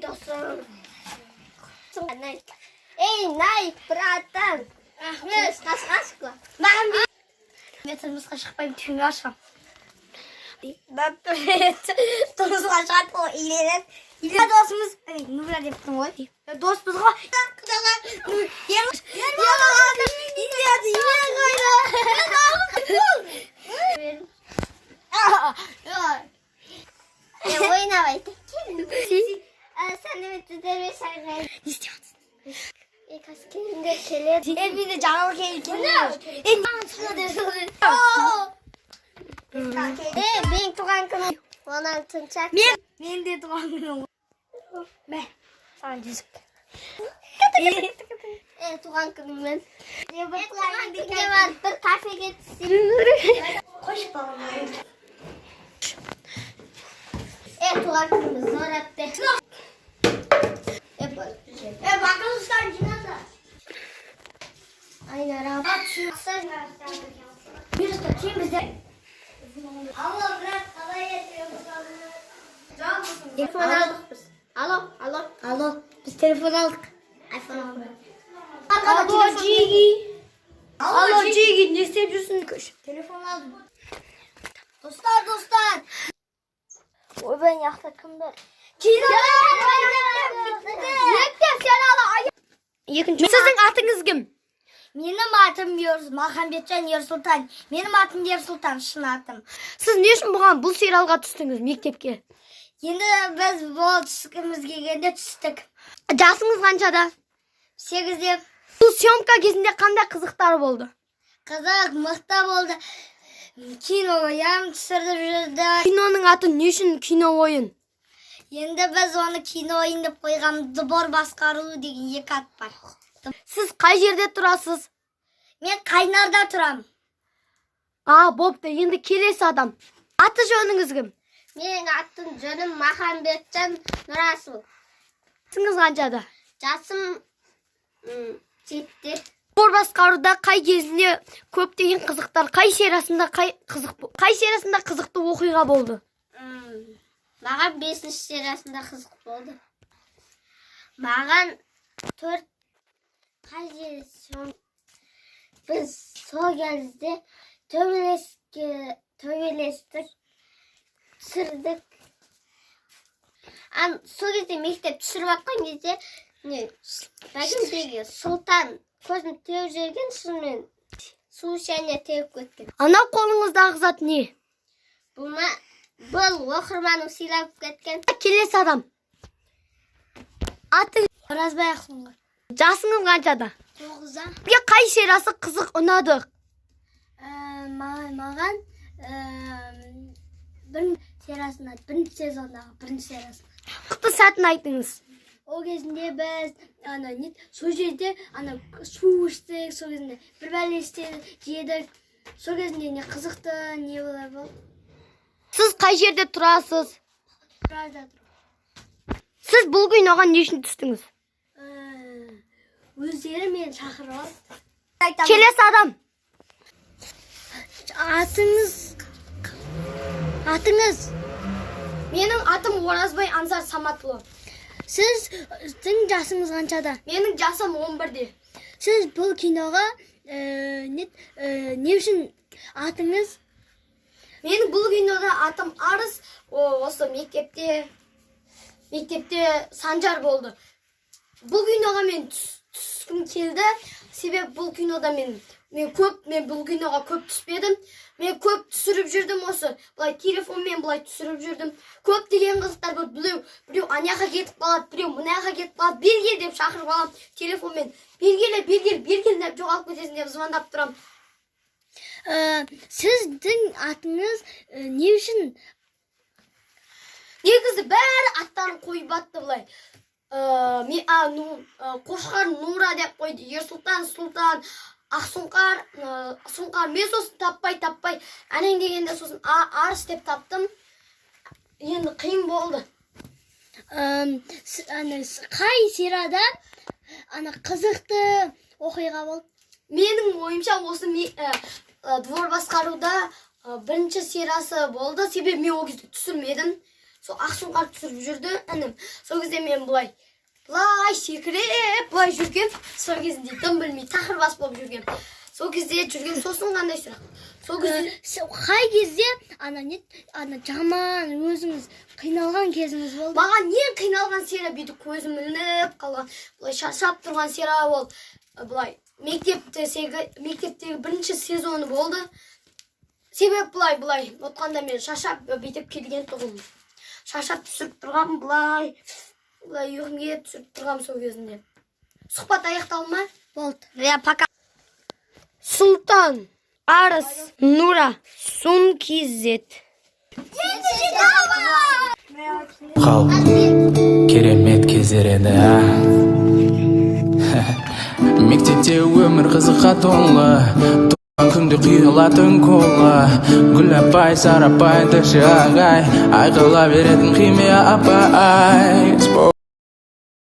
Dostum. Ey naik bratан. Ахмет, қашқашқы. Маған мен тұрмысқа шықпаймын, түнге ашқам. Тұрмысқа шығады ғой, үйленеді. Досымыз, Нұрла деп тұрмын ғой. Доспыз ғой. Ойнабайды. Sen de mütteleri şarkı. İstiyorsun. Kaskinde keledi. Evinde canlı keledi. Ben sana dersin. Ben tuğan kınım. Bana tınçak. Ben de tuğan kınım. Ben. Sana dizik. Tuğan kınım ben. Tuğan kınım var. Bir kafe geçsin. Koş bana. Tuğan kınım zor etti. Bakalım sen cinazlar. Aynen abi. Sen bir tutayım bize. Allah bırak havaya yatıyor. Telefon aldık biz. Alo. Biz telefon aldık. iPhone aldık. Alo Cigi. Ne seviyorsun? Telefon aldım. Dostlar. Oy ben yaktakımdır. Sizin atınız kim? Benim atım Махамбетжан Ерсултан. Benim atım Ерсултан, шын atım. Siz ne үшін бұған бұл сериалға түстіңіз мектепке? Енді біз бұл түскіміз келгенде түстік. Жасыңыз қаншада? 8-де. Бұл съемка кезінде қандай қызықтар болды? Қызық, мықты болды. Кино ойын түсірдіп жүрді. Киноның аты не үшін кино ойын? Енді біз оны кино ойын деп қойған. Двор басқару деген 2 ат бар. Сіз қай жерде тұрасыз? Мен Қайнарда тұрам. Бопты, енді келесі адам. Аты жөніңіз кім? Менің атын жөнім Махамбетжан Нұрасыл. Жасыңыз қаншада? Жасым 7-те. Двор басқаруда қай кезінде көптеген қызықтар, қай сериясында қызықты оқиға болды? Маған 5-ші сериясында қызық болды. Маған 4 қай жері біз сол кезде төбелестік, түсірдік. Сол кезде мектеп түсіріп атқан кезде бәкімдегі Сұлтан көзін теуіп жүрген, шынымен су ішіне теуіп кеткен. Анау қолыңыздағы зат не? Бұл оқырманым сыйлап кеткен. Келесі адам. Аты Оразбай Ақсұңғыр. жасыңыз қаншада? 9-да. Бізге қай сериясы қызық ұнады? Маған бірінші сезондағы бірінші сериясы. Құтты сәтін айтыңыз. Ол кезінде біз сол жерде су іштік, сол кезінде бір бәлесте жедік. Сол кезінде не қызықты, не олай болды. Сіз қай жерде тұрасыз? Біразда тұр. Сіз бұл киноға не үшін түстіңіз? Өздері мені шақырып алды. Келесі адам. Атыңыз? Менің атым Оразбай Аңсар Саматұлы. Сіздің жасыңыз қаншада? Менің жасым 11-де. Сіз бұл киноға не үшін атыңыз? Менің бұл кинода атым Арыс, осы мектепте Санжар болды. Бұл киноға мен түскім келді. Себебі бұл кинода мен бұл киноға көп түспедім. Мен көп түсіріп жүрдім осы. Бұлай телефонмен бұлай түсіріп жүрдім. Көп деген қызықтар бар. Біреу анаяққа кетіп қалады, біреу мынаяққа кетіп қалады. Бергел деп шақырып алам телефонмен. Бергел деп жоғалып кетесің деп звондап тұрам. Сіздің атыңыз не үшін? Негізі бәрі аттарын қойып атты бұлай. Қошқар Нура деп қойды. Ерсұлтан, Сұлтан, Ақсұңқар, мен сосын таппай, әнең дегенде сосын Арыс деп таптым. Енді қиын болды. Қай серияда қызықты оқиға болды? Менің ойымша осы двор басқаруда бірінші сериясы болды. Себебі мен ол кезде түсірмедім. Сол Ақсұңқар түсіріп жүрді інім. Сол кезде мен былай секіреп, былай жүргем. Сол кезінде дым білмей тақырбас болып жүргем. Сол кезде жүрген сосын қандай сұрақ? Сол кезде қай кезде жаман өзіңіз қиналған кезіңіз болды? маған ең қиналған сері бүйтіп көзім ілініп қалған, былай шаршап тұрған сері ол былай мектептегі бірінші сезоны болды. Себеп былай отқанда мен шаршап бүйтіп келген тұғым. Шаршап түсіріп тұрғам, былай үйімге түсіріп тұрғам сол кезінде. Сұхбат аяқталды ма? Болды. Пока. Сұлтан, Арыс, Нура, Сун Кизет. Қал, керемет кездер еді, мектепте өмір қызыққа толы, туған күнде құйылатын кола. Гүл апай, Сара апай, тілші ағай, айқыла беретін химия апай.